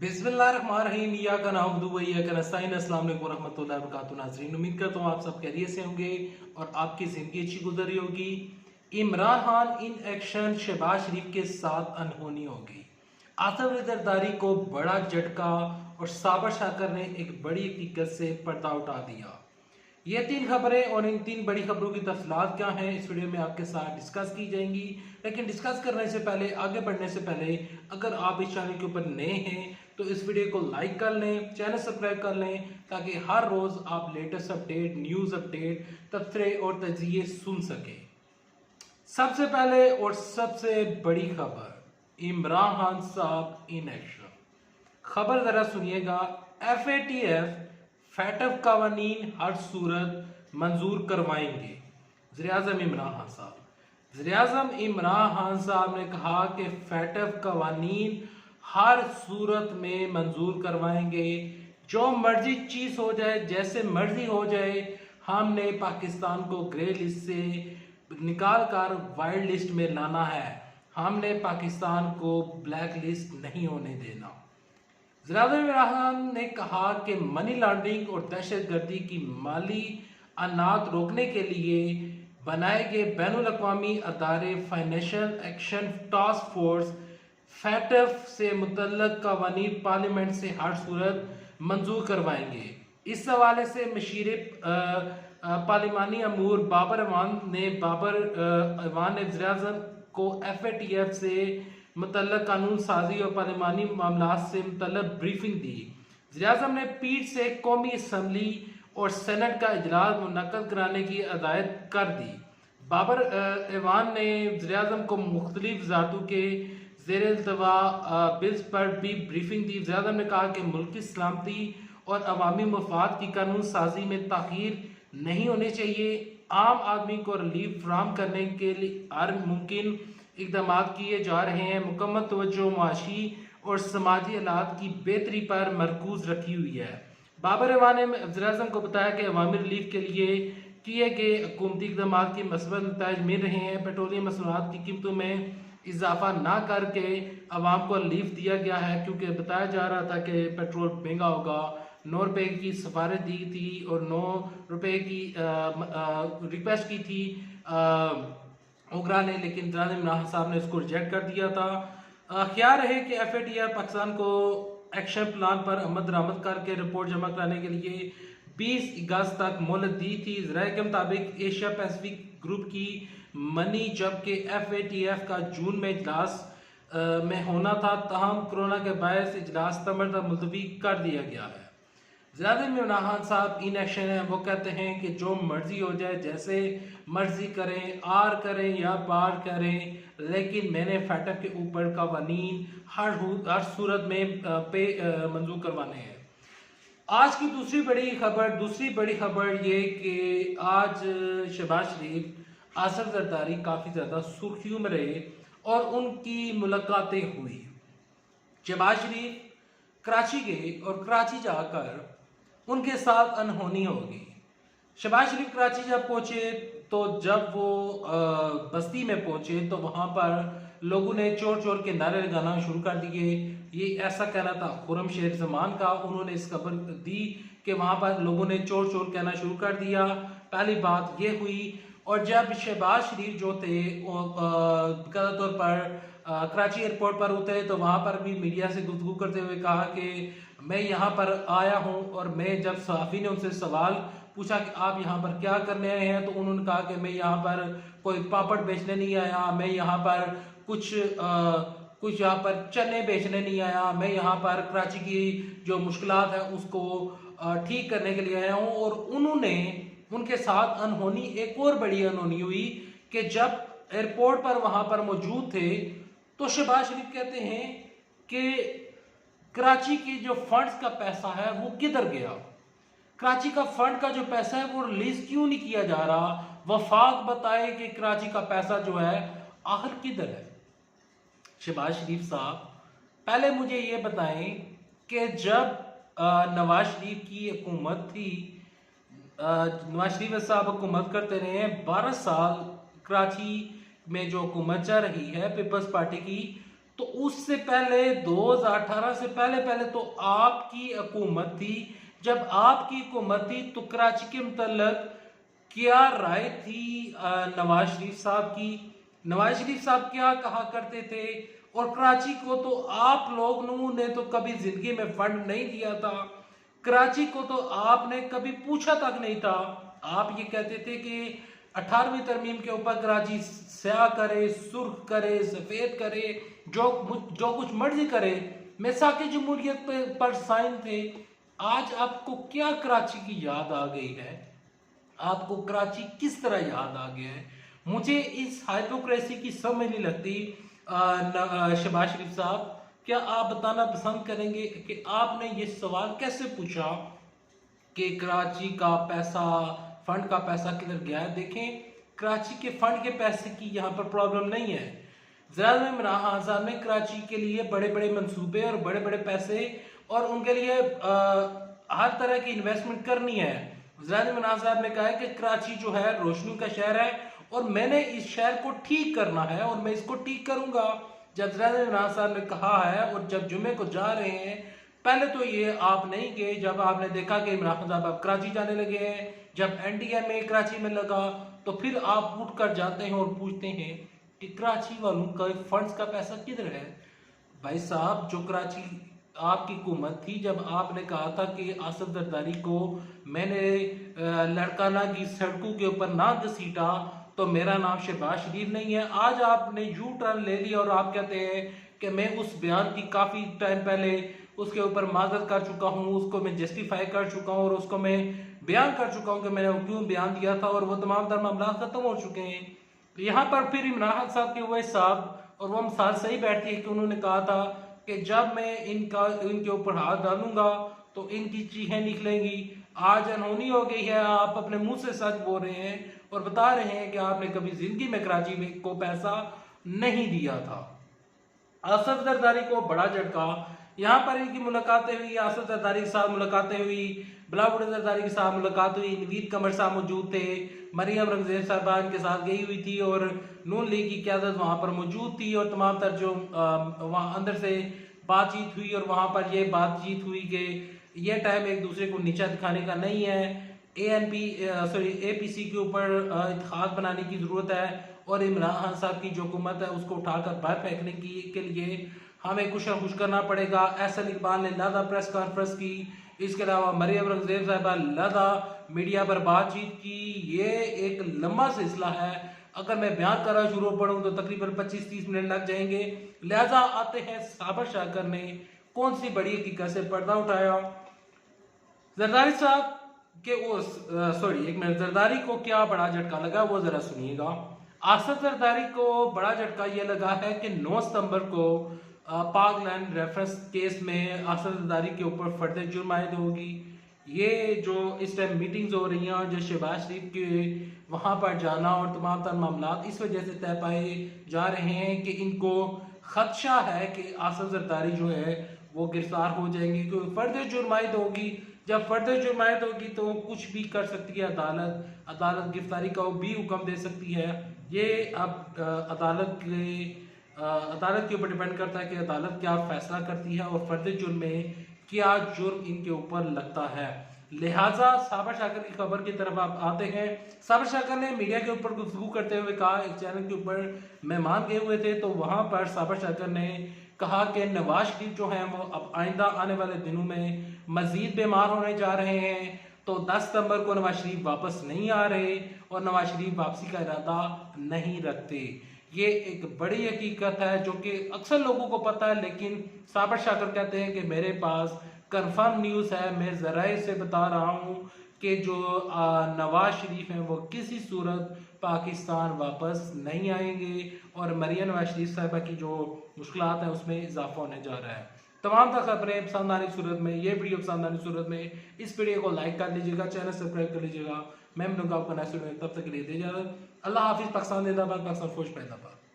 बिस्मिल्लाहिर्रहमानिर्रहीम या का नाम दुबैया का नस्ताइन अस्सलाम वालेकुम रहमतुल्लाहि व बरकातुहू। नाज़रीन, उम्मीद करता हूँ आप सब खैरियत से होंगे और आपकी ज़िंदगी अच्छी गुजर रही होगी। इमरान खान इन एक्शन शहबाज शरीफ के साथ अनहोनी हो गई। आसिफ जरदारी को बड़ा झटका और साबर शाकर ने एक बड़ी हकीकत से पर्दा उठा दिया। ये तीन खबरें और इन तीन बड़ी खबरों की तफसीलात क्या हैं इस वीडियो में आपके साथ डिस्कस की जाएंगी। लेकिन डिस्कस करने से पहले, आगे बढ़ने से पहले, अगर आप इस चैनल के ऊपर नए हैं तो इस वीडियो को लाइक कर लें, चैनल सब्सक्राइब कर लें, ताकि हर रोज़ आप लेटेस्ट अपडेट, न्यूज़ अपडेट, तबसरे और तजिए सुन सकें। सबसे पहले और सबसे बड़ी खबर, इमरान खान साहब इन एक्शन। खबर ज़रा सुनिएगा। FATF फैटफ कवानीन हर सूरत मंजूर करवाएंगे। वज़ीर-ए-आज़म इमरान खान साहब वज़ीर-ए-आज़म इमरान खान साहब ने कहा कि फैटफ कवानीन हर सूरत में मंजूर करवाएंगे। जो मर्जी चीज़ हो जाए, जैसे मर्जी हो जाए, हमने पाकिस्तान को ग्रे लिस्ट से निकाल कर वाइल्ड लिस्ट में लाना है। हमने पाकिस्तान को ब्लैक लिस्ट नहीं होने देना। वज़ीर-ए-आज़म इमरान खान ने कहा कि मनी लॉन्ड्रिंग और दहशतगर्दी की माली अनात रोकने के लिए बनाए गए बैनुल-अक़वामी अदारे financial action task force FATF से मुतल्लक कवानीन पार्लियामेंट से हर सूरत मंजूर करवाएंगे। इस हवाले से मशीर पार्लिमानी अमूर बाबर अवान ने वज़ीर-ए-आज़म को FATF से मुतल्लक कानून साजी और पार्लिमानी मामलात से मुतल्लक ब्रीफिंग दी। वज़ीर-ए-आज़म ने पीठ से कौमी असम्बली और सेनेट का इजलास मुनक्कद कराने की हिदायत कर दी। बाबर ऐवान ने वज़ीर-ए-आज़म को मुख्तलिफ वज़ारतों के ज़ेर इल्तवा बिल्स पर भी ब्रीफिंग दी। वज़ीर-ए-आज़म ने कहा कि मुल्क की सलामती और अवामी मफाद की कानून साजी में ताख़ीर नहीं होनी चाहिए। आम आदमी को रिलीफ फराहम करने के लिए हर मुमकिन इक़दाम किए जा रहे हैं। मुकम्मल तवज्जो माशी और समाजी हालात की बेहतरी पर मरकूज रखी हुई है। बाबर ऐवान ने वज़ीर-ए-आज़म को बताया कि अवामी रिलीफ के लिए किए गए हुकूमती इक़दाम के मस्बत नताइज मिल रहे हैं। पेट्रोलियम मसनूआत की कीमतों में इजाफा ना करके अवाम को रिलीफ दिया गया है, क्योंकि बताया जा रहा था कि पेट्रोल महंगा होगा। 9 रुपये की सिफारिश दी थी और 9 रुपये की रिक्वेस्ट की थी ओगरा ने, लेकिन इमरान साहब ने इसको रिजेक्ट कर दिया था। ख्याल रहे कि FATF पाकिस्तान को एक्शन प्लान पर अमल दरामद करके रिपोर्ट जमा कराने के लिए 20 अगस्त तक मोहलत दी थी। ज़राए के मुताबिक एशिया पैसिफिक ग्रुप की मनी, जबकि FATF का जून में इजलास में होना था, ताहम कोरोना के बायस इजलास सितंबर तक मुलतवी कर दिया गया है। वज़ीर-ए-आज़म इमरान खान साहब इन एक्शन है। वो कहते हैं कि जो मर्जी हो जाए, जैसे मर्जी करें, आर करें या पार करें, लेकिन मैंने फैटफ के ऊपर कवानीन हर सूरत में मंजूर करवाने हैं। आज की दूसरी बड़ी खबर ये कि आज शहबाज शरीफ, आसिफ जरदारी काफ़ी ज़्यादा सुर्खियों में रहे और उनकी मुलाकातें हुई। शहबाज शरीफ कराची गए और कराची जाकर उनके साथ अनहोनी हो गई। शहबाज शरीफ कराची जब पहुंचे तो जब वो बस्ती में पहुंचे तो वहां पर लोगों ने चोर चोर के नारे लगाना शुरू कर दिए। ये ऐसा कहना था खुर्रमशेर जमान का। उन्होंने इस खबर दी कि वहां पर लोगों ने चोर चोर कहना शुरू कर दिया। पहली बात ये हुई। और जब शहबाज शरीफ जो थे बकायदा तौर पर कराची एयरपोर्ट पर उतरे तो वहां पर भी मीडिया से गुफ्तगू करते हुए कहा कि मैं यहाँ पर आया हूँ, और मैं जब सहाफ़ी ने उनसे सवाल पूछा कि आप यहाँ पर क्या करने आए हैं, तो उन्होंने कहा कि मैं यहाँ पर कोई पापड़ बेचने नहीं आया, मैं यहाँ पर कुछ यहाँ पर चने बेचने नहीं आया, मैं यहाँ पर कराची की जो मुश्किलात है उसको ठीक करने के लिए आया हूँ। और उनके साथ अनहोनी, एक और बड़ी अनहोनी हुई कि जब एयरपोर्ट पर वहाँ पर मौजूद थे तो शहबाज शरीफ कहते हैं कि कराची की जो फंड्स का पैसा है वो किधर गया, कराची का फंड का जो पैसा है वो रिलीज क्यों नहीं किया जा रहा, वफाक बताए कि कराची का पैसा जो है आखिर किधर है। शहबाज शरीफ साहब, पहले मुझे ये बताएं कि जब नवाज शरीफ की हुकूमत थी, नवाज शरीफ साहब हुकूमत करते रहे हैं 12 साल, कराची में जो हुकूमत चल रही है पीपल्स पार्टी की, तो उससे पहले 2018 से पहले पहले तो आपकी हुकूमत थी। जब आपकी हुकूमत थी तो कराची के मुतल्लक क्या राय थी नवाज शरीफ साहब की? नवाज शरीफ साहब क्या कहा करते थे? और कराची को तो आप लोगों ने तो कभी जिंदगी में फंड नहीं दिया था। कराची को तो आपने कभी पूछा तक नहीं था। आप ये कहते थे कि 18वीं तरमीम के ऊपर कराची स्याह करे, सुर्ख करे, सफेद करे, जो कुछ मर्जी करे, मिसाक जमहूरियत पर साइन थे। आज आपको क्या कराची की याद आ गई है? आपको कराची किस तरह याद आ गया है? मुझे इस हाइपोक्रेसी की समझ नहीं लगती। शहबाज शरीफ साहब, क्या आप बताना पसंद करेंगे कि आपने ये सवाल कैसे पूछा कि कराची का पैसा, फंड का पैसा किधर गया है? देखें, कराची के फंड के पैसे की यहाँ पर प्रॉब्लम नहीं है। ज़रात इमरान खान साहब ने कराची के लिए बड़े बड़े मंसूबे और बड़े बड़े पैसे और उनके लिए हर तरह की इन्वेस्टमेंट करनी है। ज़रात इमरान साहब ने कहा है कि कराची जो है रोशनी का शहर है और मैंने इस शहर को ठीक करना है और मैं इसको ठीक करूंगा। जब ज़रात इमरान साहब ने कहा है और जब जुमे को जा रहे हैं, पहले तो ये आप नहीं गए, जब आपने देखा कि इमरान खान साहब अब कराची जाने लगे हैं, जब एनडीएमए कराची में लगा, तो फिर आप उठ कर जाते हैं और पूछते हैं कि कराची वालों का फंड्स का पैसा किधर है? भाई साहब, जो कराची आपकी हुकूमत थी, जब आपने कहा था कि आसिफ जरदारी को मैंने लड़काना की सड़कों के ऊपर ना घसीटा तो मेरा नाम शहबाज शरीफ नहीं है। आज आपने यू टर्न ले लिया और आप कहते हैं कि मैं उस बयान की काफ़ी टाइम पहले उसके ऊपर माजरत कर चुका हूँ, उसको मैं जस्टिफाई कर चुका हूँ और उसको मैं बयान कर चुका हूँ कि मैंने क्यों बयान दिया था और वो तमाम तर मामला खत्म हो चुके हैं। तो यहाँ पर फिर इमरान खान साहब के हुए साहब और वो मिसाल सही बैठती है कि उन्होंने कहा था कि जब मैं इनके ऊपर हाथ डालूंगा तो इनकी चीखें निकलेंगी। आज अनहोनी हो गई है, आप अपने मुंह से सच बोल रहे हैं और बता रहे हैं कि आपने कभी जिंदगी में कराची में को पैसा नहीं दिया था। आसिफ जरदारी को बड़ा झटका। यहाँ पर इनकी मुलाकातें हुई, आसिफ जरदारी के साथ मुलाकातें हुई, बिलावल जरदारी के साथ मुलाकात हुई, नवीद कमर साहब मौजूद थे, मरियम रंगजेब साहबा इनके साथ गई हुई थी और नून लीग की क्यादत वहाँ पर मौजूद थी और तमाम तर जो वहाँ अंदर से बातचीत हुई और वहाँ पर ये बातचीत हुई कि ये टाइम एक दूसरे को नीचा दिखाने का नहीं है। एपीसी के ऊपर इत्तेहाद बनाने की ज़रूरत है और इमरान खान साहब की जो हुकूमत है उसको उठाकर बाहर फेंकने के लिए हमें कुछ न कुछ करना पड़ेगा। एहसन इकबाल ने लादा प्रेस कॉन्फ्रेंस की, इसके अलावा मरियम रंगजेब साहबा लादा मीडिया पर बातचीत की। ये एक लंबा सिलसिला है, अगर मैं बयान करना शुरू पढ़ूँ तो तकरीबन 25-30 मिनट लग जाएंगे। लिहाजा आते हैं साबर शाकर ने कौन सी बड़ी हकीकत से पर्दा उठाया। जरदारी साहब के एक मिनट, जरदारी को क्या बड़ा झटका लगा वो जरा सुनिएगा। आसिफ जरदारी को बड़ा झटका ये लगा है कि 9 सितंबर को पाकलैंड रेफरेंस केस में आसिफ जरदारी के ऊपर फर्द जुर्म आयद होगी। ये जो इस टाइम मीटिंग्स हो रही हैं और जो शहबाज शरीफ के वहाँ पर जाना और तमाम तर मामला इस वजह से तय पाए जा रहे हैं कि इनको खदशा है कि आसिफ जरदारी जो है वो गिरफ्तार हो जाएंगे, क्योंकि फर्द जुर्म आयद होगी। जब फर्द जुर्म आयद होगी तो कुछ भी कर सकती है अदालत गिरफ्तारी का भी हुक्म दे सकती है। ये अब अदालत के ऊपर डिपेंड करता है कि अदालत क्या फैसला करती है और फर्द जुर्म में क्या जुर्म इनके ऊपर लगता है। लिहाजा साबर शाकर की खबर की तरफ आप आते हैं। साबर शाकर ने मीडिया के ऊपर गुफ्तगू करते हुए कहा, एक चैनल के ऊपर मेहमान गए हुए थे तो वहां पर साबर शाकर ने कहा कि नवाज शरीफ जो है वो अब आइंदा आने वाले दिनों में मजीद बीमार होने जा रहे हैं, तो 10 सितंबर को नवाज शरीफ वापस नहीं आ रहे और नवाज शरीफ वापसी का इरादा नहीं रखते। ये एक बड़ी हकीकत है जो कि अक्सर लोगों को पता है, लेकिन साबर शाकर कहते हैं कि मेरे पास कंफर्म न्यूज़ है, मैं ज़राए से बता रहा हूँ कि जो नवाज शरीफ हैं वो किसी सूरत पाकिस्तान वापस नहीं आएंगे और मरियम नवाज शरीफ साहिबा की जो मुश्किलात हैं उसमें इजाफा होने जा रहा है। तमाम तक खबरें पसंद आने की सूरत में, ये वीडियो पसंद आने की सूरत में इस वीडियो को लाइक कर लीजिएगा, चैनल सब्सक्राइब कर लीजिएगा। मैं मिलूंगा आपको नेक्स्ट वीडियो में, तब तक के लिए दे इजाज़त। अल्लाह हाफिज़। पाकिस्तान जिंदाबाद, पाकिस्तान फौज पैदाबाद।